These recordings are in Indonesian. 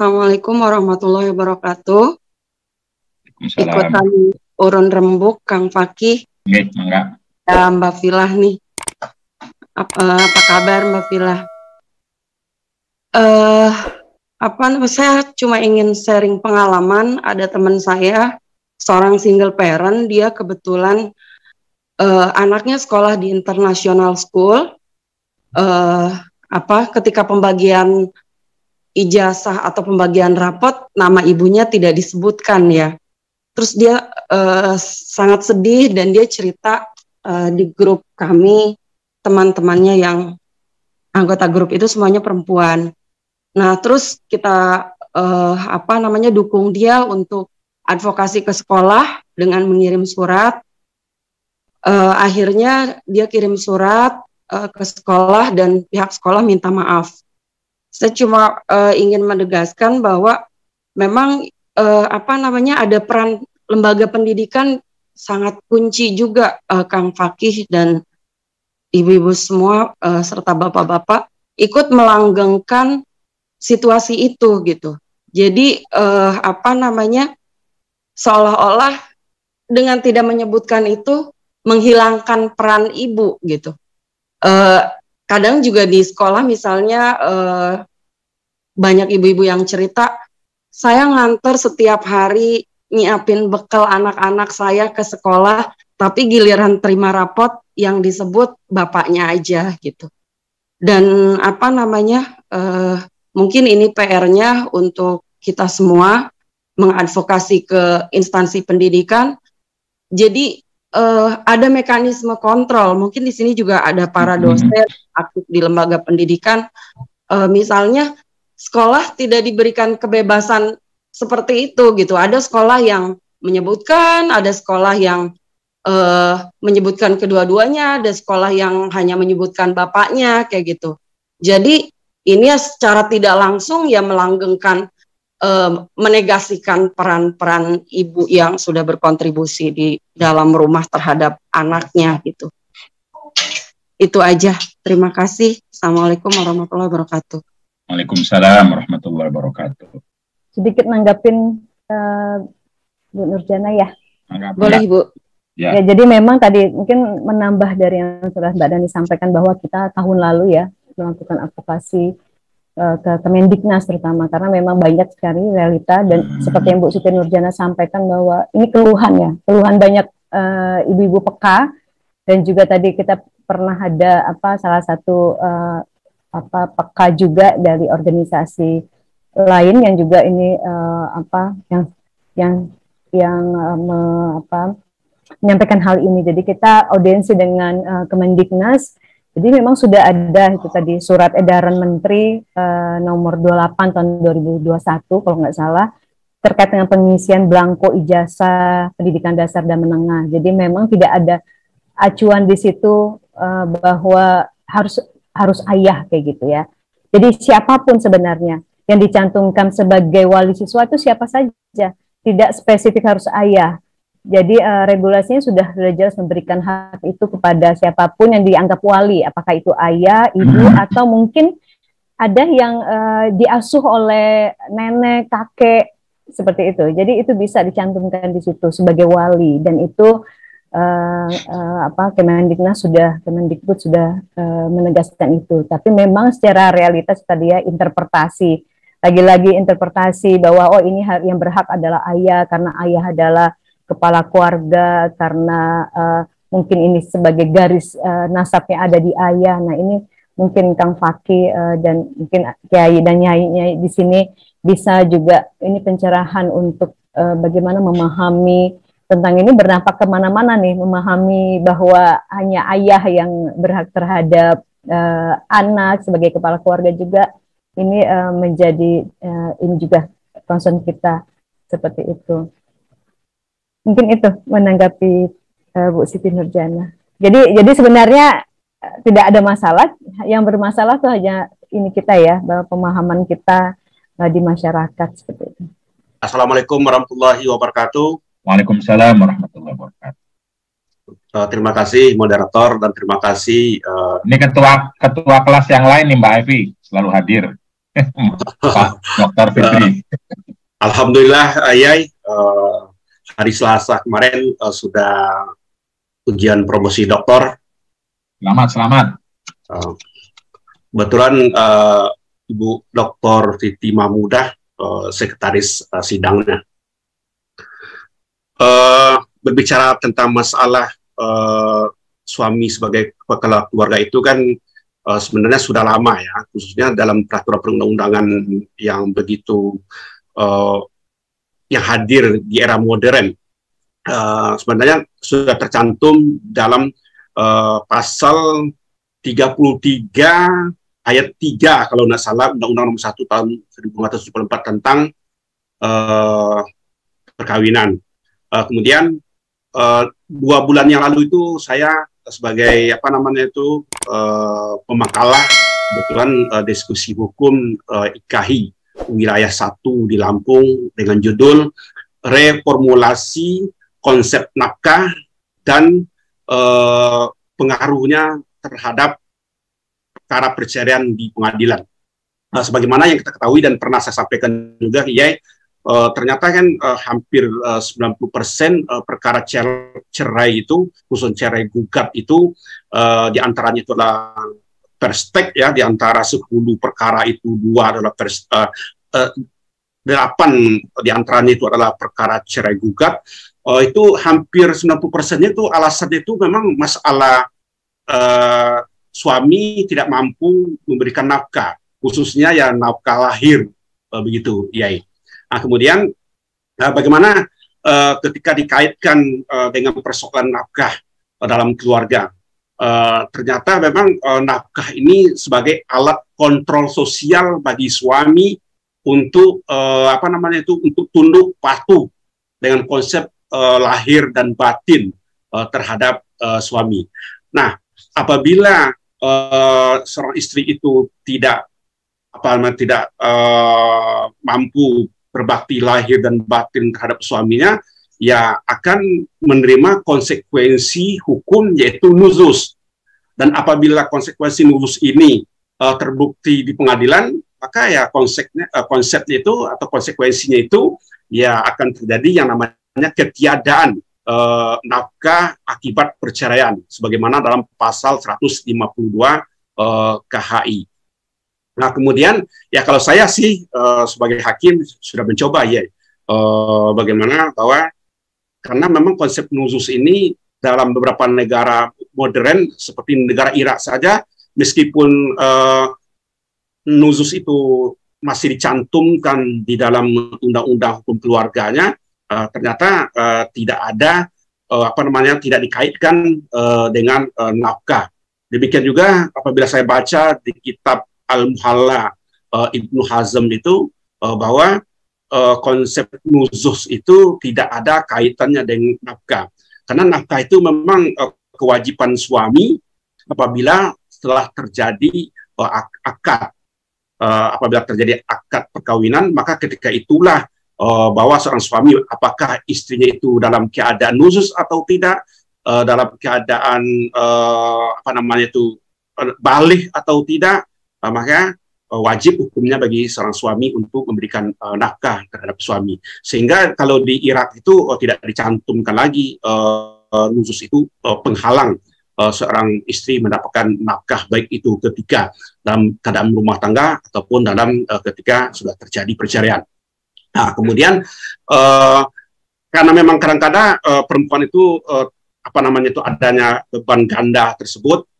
Assalamualaikum warahmatullahi wabarakatuh. Waalaikumsalam. Ikutan urun rembuk, Kang Fakih, Nggih, mangga. ya, Mbak Filah nih. Apa kabar Mbak Filah? Saya cuma ingin sharing pengalaman. Ada teman saya, seorang single parent, dia kebetulan anaknya sekolah di international school. Ketika pembagian ijazah atau pembagian rapot, nama ibunya tidak disebutkan ya. Terus dia sangat sedih dan dia cerita di grup kami, teman-temannya yang anggota grup itu semuanya perempuan. Nah, terus kita dukung dia untuk advokasi ke sekolah dengan mengirim surat. Akhirnya dia kirim surat ke sekolah dan pihak sekolah minta maaf. Saya cuma ingin menegaskan bahwa memang ada peran lembaga pendidikan sangat kunci juga, Kang Fakih dan ibu-ibu semua serta bapak-bapak ikut melanggengkan situasi itu gitu. Jadi seolah-olah dengan tidak menyebutkan itu menghilangkan peran ibu gitu. Kadang juga di sekolah misalnya banyak ibu-ibu yang cerita, saya nganter setiap hari nyiapin bekal anak-anak saya ke sekolah, tapi giliran terima rapot yang disebut bapaknya aja gitu. Dan mungkin ini PR-nya untuk kita semua mengadvokasi ke instansi pendidikan. Jadi ada mekanisme kontrol. Mungkin di sini juga ada para dosen aktif di lembaga pendidikan. Misalnya sekolah tidak diberikan kebebasan seperti itu gitu. Ada sekolah yang menyebutkan, ada sekolah yang menyebutkan kedua-duanya, ada sekolah yang hanya menyebutkan bapaknya kayak gitu. Jadi ini secara tidak langsung ya melanggengkan, menegasikan peran-peran ibu yang sudah berkontribusi di dalam rumah terhadap anaknya gitu. Itu aja. Terima kasih. Assalamualaikum warahmatullahi wabarakatuh. Waalaikumsalam warahmatullahi wabarakatuh. Sedikit nanggapin Bu Nurjana ya. Boleh Ibu. Ya, jadi memang tadi mungkin menambah dari yang sudah Mbak Dani sampaikan bahwa kita tahun lalu ya melakukan advokasi ke Kemendiknas terutama karena memang banyak sekali realita dan seperti yang Bu Siti Nurjana sampaikan bahwa ini keluhan banyak ibu-ibu peka dan juga tadi kita pernah ada salah satu peka juga dari organisasi lain yang juga ini menyampaikan hal ini. Jadi kita audiensi dengan Kemendiknas. Jadi memang sudah ada itu tadi surat edaran Menteri nomor 28 tahun 2021 kalau nggak salah terkait dengan pengisian belangko ijazah pendidikan dasar dan menengah. Jadi memang tidak ada acuan di situ bahwa harus ayah kayak gitu ya. Jadi siapapun sebenarnya yang dicantumkan sebagai wali siswa itu siapa saja, tidak spesifik harus ayah. Jadi regulasinya sudah jelas memberikan hak itu kepada siapapun yang dianggap wali, apakah itu ayah, ibu, atau mungkin ada yang diasuh oleh nenek, kakek, seperti itu. Jadi itu bisa dicantumkan di situ sebagai wali dan itu Kemendikbud sudah menegaskan itu. Tapi memang secara realitas tadi ya interpretasi, lagi-lagi interpretasi bahwa ini yang berhak adalah ayah karena ayah adalah kepala keluarga karena mungkin ini sebagai garis nasabnya ada di ayah. Nah ini mungkin Kang Fakih dan mungkin Kiai dan Nyai di sini bisa juga ini pencerahan untuk bagaimana memahami tentang ini berdampak kemana-mana nih, memahami bahwa hanya ayah yang berhak terhadap anak sebagai kepala keluarga juga ini menjadi ini juga concern kita seperti itu. Mungkin itu menanggapi Bu Siti Nurjana. Jadi sebenarnya tidak ada masalah. Yang bermasalah itu hanya ini kita ya, bahwa pemahaman kita di masyarakat seperti itu. Assalamualaikum warahmatullahi wabarakatuh. Waalaikumsalam warahmatullahi wabarakatuh. Terima kasih moderator dan terima kasih. Ini ketua kelas yang lain nih Mbak Evi selalu hadir. Pak Dr. Fitri. Alhamdulillah, Ayai, hari Selasa kemarin sudah ujian promosi doktor. Selamat. Kebetulan Ibu Dr. Titi Mahmudah, sekretaris sidangnya. Berbicara tentang masalah suami sebagai kepala keluarga itu kan sebenarnya sudah lama ya, khususnya dalam peraturan perundang-undangan yang begitu yang hadir di era modern. Sebenarnya sudah tercantum dalam pasal 33 ayat 3 kalau tidak salah Undang-Undang Nomor 1 tahun 1974 tentang perkawinan. Kemudian 2 bulan yang lalu itu saya sebagai pemakalah kebetulan diskusi hukum IKHI wilayah 1 di Lampung dengan judul reformulasi konsep nafkah dan pengaruhnya terhadap perkara perceraian di pengadilan. Sebagaimana yang kita ketahui dan pernah saya sampaikan juga, ternyata kan hampir 90% perkara cerai itu, khususnya cerai gugat itu, diantaranya itu adalah perstek ya, diantara 10 perkara itu 2 adalah 8 diantaranya itu adalah perkara cerai gugat. Itu hampir 90%-nya itu alasannya itu memang masalah suami tidak mampu memberikan nafkah, khususnya ya nafkah lahir, begitu, Yai. Nah, kemudian bagaimana ketika dikaitkan dengan persoalan nafkah dalam keluarga, ternyata memang nafkah ini sebagai alat kontrol sosial bagi suami untuk untuk tunduk patuh dengan konsep lahir dan batin terhadap suami. Nah, apabila seorang istri itu tidak mampu berbakti lahir dan batin terhadap suaminya, ya akan menerima konsekuensi hukum yaitu nuzuz. Dan apabila konsekuensi nuzuz ini terbukti di pengadilan, maka ya konsepnya itu atau konsekuensinya itu ya akan terjadi yang namanya ketiadaan nafkah akibat perceraian sebagaimana dalam pasal 152 KHI. Nah, kemudian ya kalau saya sih sebagai hakim sudah mencoba ya bagaimana bahwa karena memang konsep nuzuz ini dalam beberapa negara modern seperti negara Irak saja, meskipun nuzuz itu masih dicantumkan di dalam undang-undang hukum keluarganya, ternyata tidak ada tidak dikaitkan dengan nafkah. Demikian juga apabila saya baca di kitab Al-Muhalla Ibnu Hazm itu bahwa konsep nuzuz itu tidak ada kaitannya dengan nafkah. Karena nafkah itu memang kewajiban suami apabila setelah terjadi akad. Apabila terjadi akad perkawinan, maka ketika itulah bahwa seorang suami apakah istrinya itu dalam keadaan nuzuz atau tidak, dalam keadaan balik atau tidak, maka wajib hukumnya bagi seorang suami untuk memberikan nafkah terhadap suami. Sehingga kalau di Irak itu tidak dicantumkan lagi nuzuz itu penghalang seorang istri mendapatkan nafkah, baik itu ketika dalam keadaan rumah tangga ataupun dalam ketika sudah terjadi perceraian. Nah, kemudian karena memang kadang-kadang perempuan itu adanya beban ganda tersebut,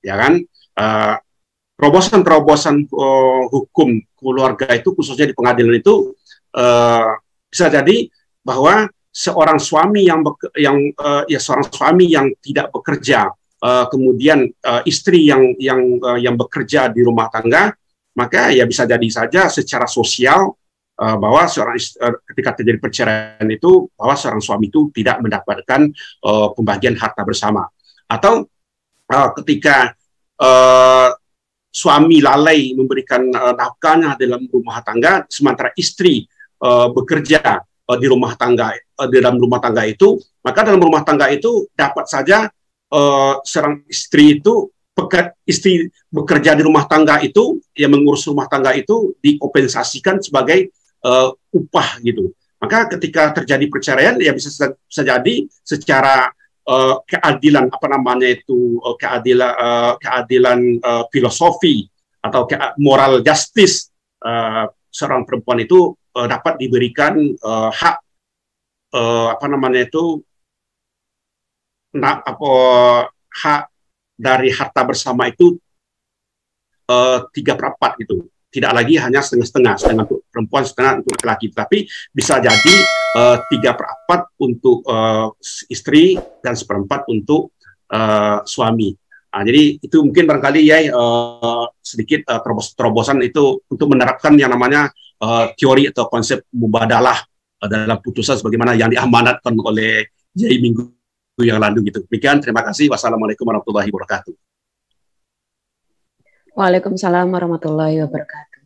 ya kan, terobosan hukum keluarga itu khususnya di pengadilan itu bisa jadi bahwa seorang suami seorang suami yang tidak bekerja, kemudian istri yang bekerja di rumah tangga, maka ya bisa jadi saja secara sosial bahwa ketika terjadi perceraian itu bahwa seorang suami itu tidak mendapatkan pembagian harta bersama, atau ketika suami lalai memberikan nafkahnya dalam rumah tangga sementara istri bekerja di rumah tangga, dalam rumah tangga itu, maka dalam rumah tangga itu dapat saja seorang istri itu istri bekerja di rumah tangga itu, yang mengurus rumah tangga itu dikompensasikan sebagai upah gitu. Maka ketika terjadi perceraian, ya bisa jadi secara keadilan keadilan filosofi atau moral justice, seorang perempuan itu dapat diberikan hak hak dari harta bersama itu 3/4 gitu. Tidak lagi hanya setengah untuk perempuan, setengah untuk laki-laki, tapi bisa jadi 3/4 untuk istri dan 1/4 untuk suami. Nah, jadi itu mungkin barangkali ya sedikit terobosan itu untuk menerapkan yang namanya teori atau konsep mubadalah dalam putusan sebagaimana yang diamanatkan oleh Jai minggu yang lalu gitu. Demikian, terima kasih. Wassalamualaikum warahmatullahi wabarakatuh. Waalaikumsalam warahmatullahi wabarakatuh.